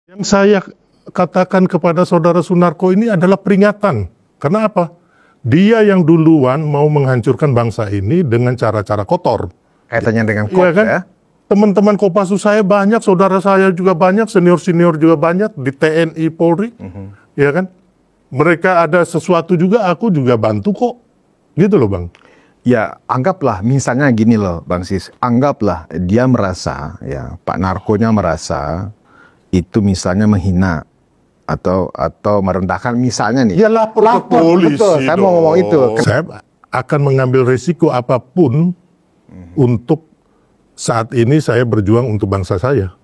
Yang saya katakan kepada saudara Sunarko ini adalah peringatan. Karena apa? Dia yang duluan mau menghancurkan bangsa ini dengan cara-cara kotor. Kaitannya dengan Kops, ya kan? ya? Teman-teman Kopassus saya banyak, saudara saya juga banyak, senior-senior juga banyak di TNI, Polri. Ya kan? Mereka ada sesuatu juga, aku juga bantu kok. Gitu loh, Bang. Ya, anggaplah misalnya gini loh, Bang Sis. Anggaplah dia merasa, ya, Pak Narkonya merasa itu misalnya menghina atau merendahkan misalnya nih. Ya lapor ke polisi. Betul, saya mau ngomong itu. Saya akan mengambil risiko apapun untuk saat ini saya berjuang untuk bangsa saya.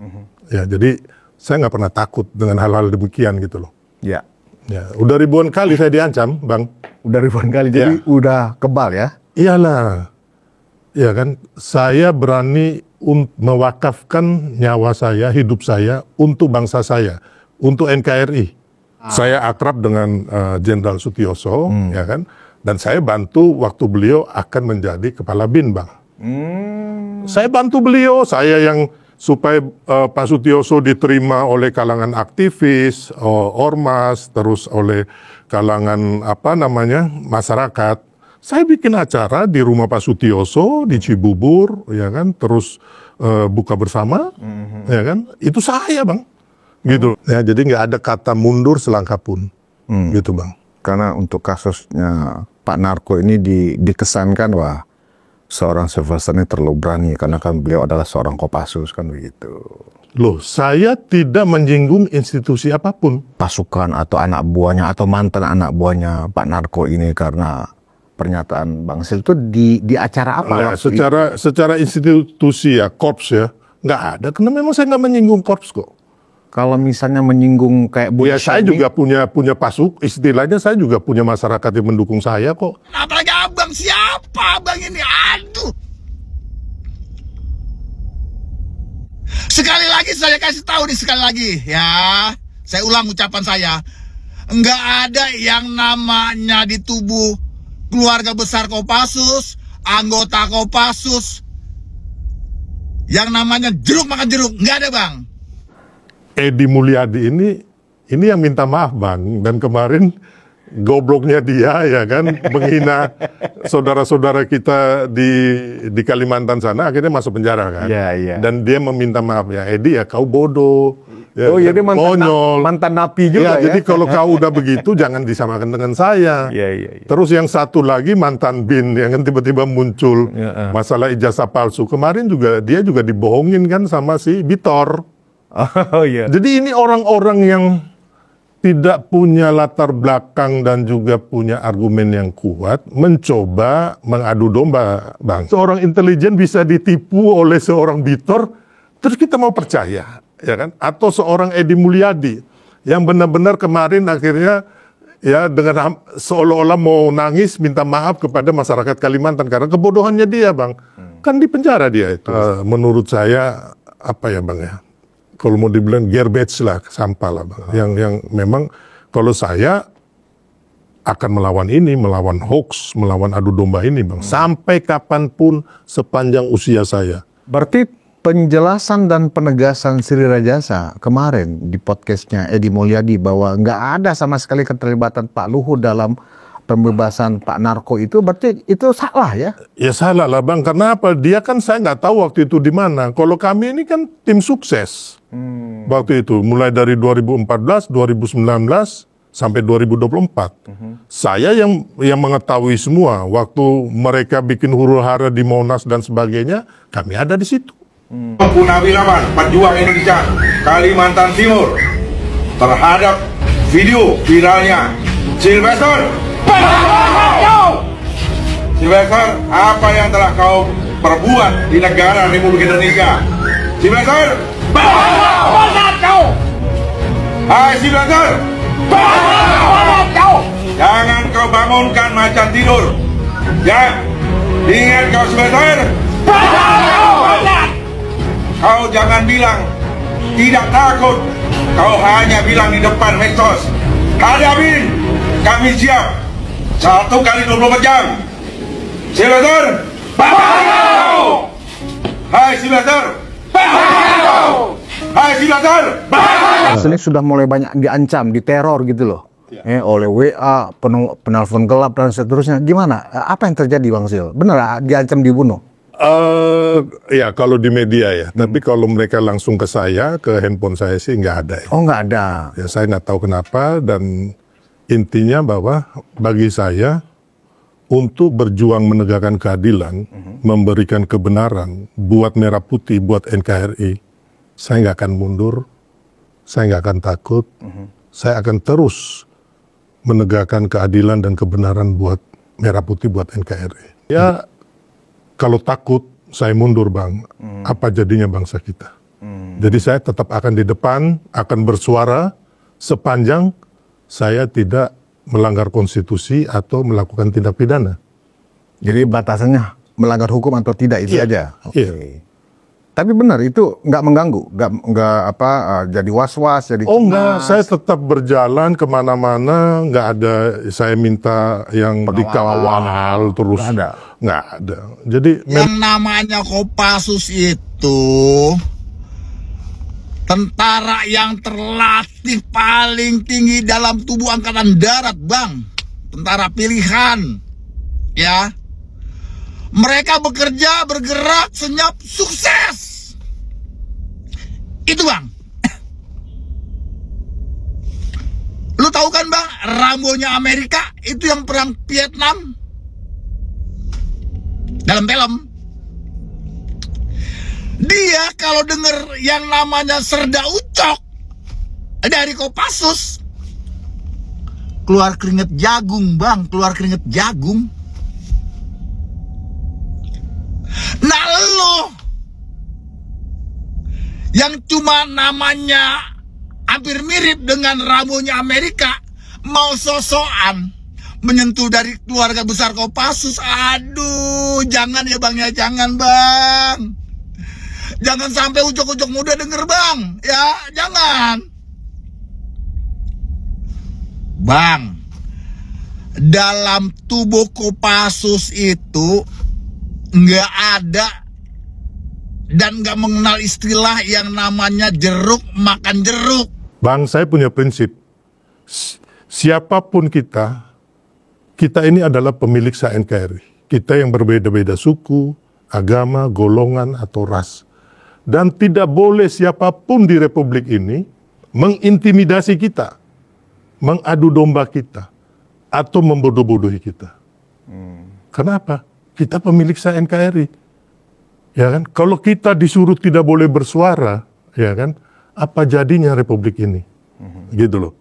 Ya, jadi saya nggak pernah takut dengan hal-hal demikian gitu loh. Ya. Ya, udah ribuan kali saya diancam, Bang. Udah ribuan kali, jadi udah kebal ya? Iyalah. Ya kan, saya berani mewakafkan nyawa saya, hidup saya untuk bangsa saya, untuk NKRI. Saya akrab dengan Jenderal Sutioso, ya kan, dan saya bantu waktu beliau akan menjadi kepala BIN, Bang. Saya bantu beliau, saya yang supaya Pak Sutioso diterima oleh kalangan aktivis, ormas, terus oleh kalangan masyarakat. Saya bikin acara di rumah Pak Sutioso di Cibubur, ya kan, terus buka bersama, ya kan, itu saya, Bang, gitu. Ya, jadi nggak ada kata mundur selangkah pun, gitu, Bang. Karena untuk kasusnya Pak Narko ini dikesankan, wah, seorang Sylvester ini terlalu berani karena kan beliau adalah seorang Kopassus, kan begitu. Loh, saya tidak menyinggung institusi apapun. Pasukan atau anak buahnya atau mantan anak buahnya Pak Narko ini karena pernyataan Bang Sil itu di acara apa? Nah, secara institusi ya, korps ya, nggak ada. Karena memang saya nggak menyinggung korps kok. Kalau misalnya menyinggung kayak ya saya juga punya istilahnya saya juga punya masyarakat yang mendukung saya kok. Apalagi abang, siapa abang ini? Aduh. Sekali lagi saya kasih tahu nih, sekali lagi ya. Saya ulang ucapan saya. Nggak ada yang namanya di tubuh keluarga besar Kopassus, anggota Kopassus, yang namanya jeruk makan jeruk, nggak ada, Bang. Edi Mulyadi ini yang minta maaf, Bang. Dan kemarin gobloknya dia, ya kan, menghina saudara-saudara kita di Kalimantan sana, akhirnya masuk penjara kan. Iya. Dan dia meminta maaf, ya Edi ya kau bodoh. Ya, jadi mantan napi juga ya. Jadi kalau kau udah begitu jangan disamakan dengan saya. Iya. Terus yang satu lagi mantan BIN yang kan tiba-tiba muncul masalah ijazah palsu. Kemarin juga dia juga dibohongin kan sama si Bitor. Oh iya. Jadi ini orang-orang yang tidak punya latar belakang dan juga punya argumen yang kuat mencoba mengadu domba, Bang. Seorang intelijen bisa ditipu oleh seorang Bitor, terus kita mau percaya? Ya kan? Atau seorang Edi Mulyadi yang benar-benar kemarin akhirnya ya dengan seolah-olah mau nangis minta maaf kepada masyarakat Kalimantan karena kebodohannya dia, Bang. Kan di penjara dia itu. Menurut saya apa ya, Bang ya? Kalau mau dibilang garbage lah, sampah lah, Bang. Yang memang kalau saya akan melawan ini, melawan hoax, melawan adu domba ini, Bang. Sampai kapanpun sepanjang usia saya. Berarti penjelasan dan penegasan Sri Rajasa kemarin di podcastnya Edi Mulyadi bahwa nggak ada sama sekali keterlibatan Pak Luhut dalam pembebasan Pak Narko itu, berarti itu salah ya? Ya salah lah, Bang. Karena apa? Dia kan saya nggak tahu waktu itu di mana. Kalau kami ini kan tim sukses waktu itu, mulai dari 2014, 2019 sampai 2024. Saya yang mengetahui semua. Waktu mereka bikin huru-hara di Monas dan sebagainya, kami ada di situ. Punawirawan Pejuang Indonesia Kalimantan Timur terhadap video viralnya Sylvester. Sylvester, apa yang telah kau perbuat di negara Republik Indonesia? Sylvester, bangat kau! Hai Sylvester, bangat kau! Jangan kau bangunkan macan tidur. Ya, ingat kau Sylvester, bangat! Kau jangan bilang tidak takut. Kau hanya bilang di depan medsos. Hadapin, kami siap 1 kali 24 jam. Sylvester, hai Sylvester, Hai Silakan, Ini sudah mulai banyak diancam, diteror gitu loh. Oleh WA, penelpon gelap dan seterusnya. Gimana? Apa yang terjadi Bang Sil? Benar diancam dibunuh? Ya kalau di media ya, tapi kalau mereka langsung ke saya, ke handphone saya sih nggak ada ya. Oh, nggak ada. Ya saya nggak tahu kenapa, dan intinya bahwa bagi saya untuk berjuang menegakkan keadilan, memberikan kebenaran buat Merah Putih, buat NKRI, saya nggak akan mundur, saya nggak akan takut, saya akan terus menegakkan keadilan dan kebenaran buat Merah Putih, buat NKRI. Ya kalau takut saya mundur Bang, apa jadinya bangsa kita? Jadi saya tetap akan di depan, akan bersuara sepanjang saya tidak melanggar konstitusi atau melakukan tindak pidana. Jadi batasannya melanggar hukum atau tidak itu Iya. aja. Oke. Iya. Tapi benar itu nggak mengganggu, nggak jadi was-was, jadi Oh enggak, cemas. saya tetap berjalan kemana-mana, nggak ada saya minta yang dikawal terus. Nggak ada. Nggak ada. Jadi Yang namanya Kopassus itu tentara yang terlatih paling tinggi dalam tubuh Angkatan Darat, Bang. Tentara pilihan. Ya. Mereka bekerja, bergerak, senyap, sukses. Itu Bang. Lu tahu kan Bang, Rambo-nya Amerika itu yang perang Vietnam. Dalam film. Dia kalau denger yang namanya Serda Ucok dari Kopassus, keluar keringet jagung Bang, keluar keringet jagung. Nah lo yang cuma namanya hampir mirip dengan Rambo-nya Amerika, mau sosokan menyentuh dari keluarga besar Kopassus. Aduh, jangan ya Bang ya, jangan Bang. Jangan sampai ucok-ucok muda denger Bang, ya jangan. Bang, dalam tubuh Kopassus itu nggak ada dan nggak mengenal istilah yang namanya jeruk makan jeruk. Bang, saya punya prinsip. Siapapun kita ini adalah pemilik NKRI. Kita yang berbeda-beda suku, agama, golongan, atau ras. Dan tidak boleh siapapun di Republik ini mengintimidasi kita, mengadu domba kita, atau membodoh-bodohi kita. Kenapa? Kita pemilik NKRI. Ya kan? Kalau kita disuruh tidak boleh bersuara, ya kan? Apa jadinya Republik ini? Gitu loh.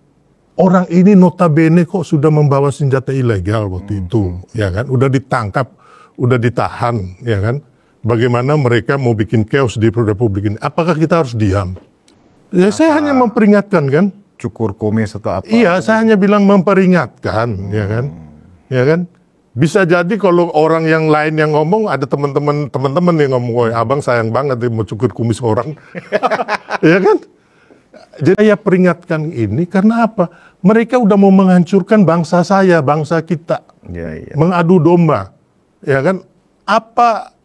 Orang ini notabene kok sudah membawa senjata ilegal waktu itu, ya kan? Udah ditangkap, udah ditahan, ya kan? Bagaimana mereka mau bikin chaos di Republik ini? Apakah kita harus diam? Ya saya hanya memperingatkan kan? Cukur kumis atau apa? Iya, saya hanya bilang memperingatkan, ya kan? Ya kan? Bisa jadi kalau orang yang lain yang ngomong, ada teman-teman yang ngomong, "Woy, abang sayang banget dia mau cukur kumis orang." Ya kan? Jadi saya peringatkan ini karena apa? Mereka udah mau menghancurkan bangsa saya, bangsa kita. Iya. Mengadu domba. Ya kan? Apa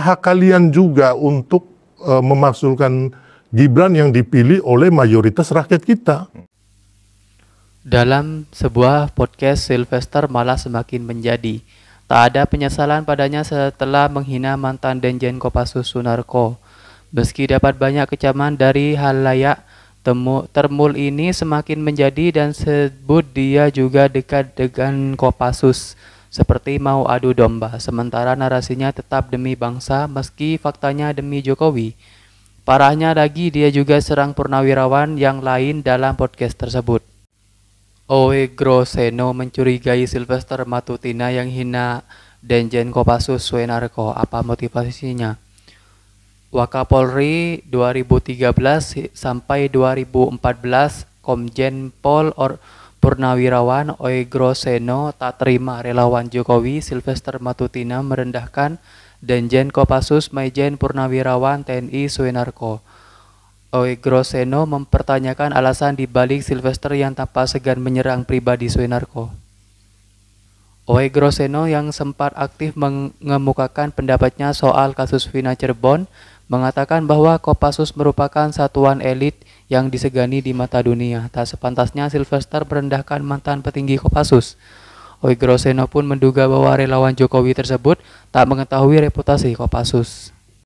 hak kalian juga untuk memakzulkan Gibran yang dipilih oleh mayoritas rakyat kita? Dalam sebuah podcast, Sylvester malah semakin menjadi. Tak ada penyesalan padanya setelah menghina mantan Danjen Kopassus Sunarko. Meski dapat banyak kecaman dari halayak, Termul ini semakin menjadi dan sebut dia juga dekat dengan Kopassus, seperti mau adu domba, sementara narasinya tetap demi bangsa meski faktanya demi Jokowi. Parahnya lagi, dia juga serang purnawirawan yang lain dalam podcast tersebut. Owe Groseno mencurigai Sylvester Matutina yang hina Danjen Kopassus Sunarko. Apa motivasinya? Wakapolri 2013 sampai 2014, Komjen Pol Purnawirawan Owe Groseno tak terima relawan Jokowi Sylvester Matutina merendahkan Danjen Kopassus Maijen Purnawirawan TNI Sunarko. Owe Groseno mempertanyakan alasan dibalik Sylvester yang tanpa segan menyerang pribadi Sunarko. Owe Groseno yang sempat aktif mengemukakan pendapatnya soal kasus Vina Cirebon mengatakan bahwa Kopassus merupakan satuan elit yang disegani di mata dunia. Tak sepantasnya Sylvester merendahkan mantan petinggi Kopassus. Oegrosseno pun menduga bahwa relawan Jokowi tersebut tak mengetahui reputasi Kopassus.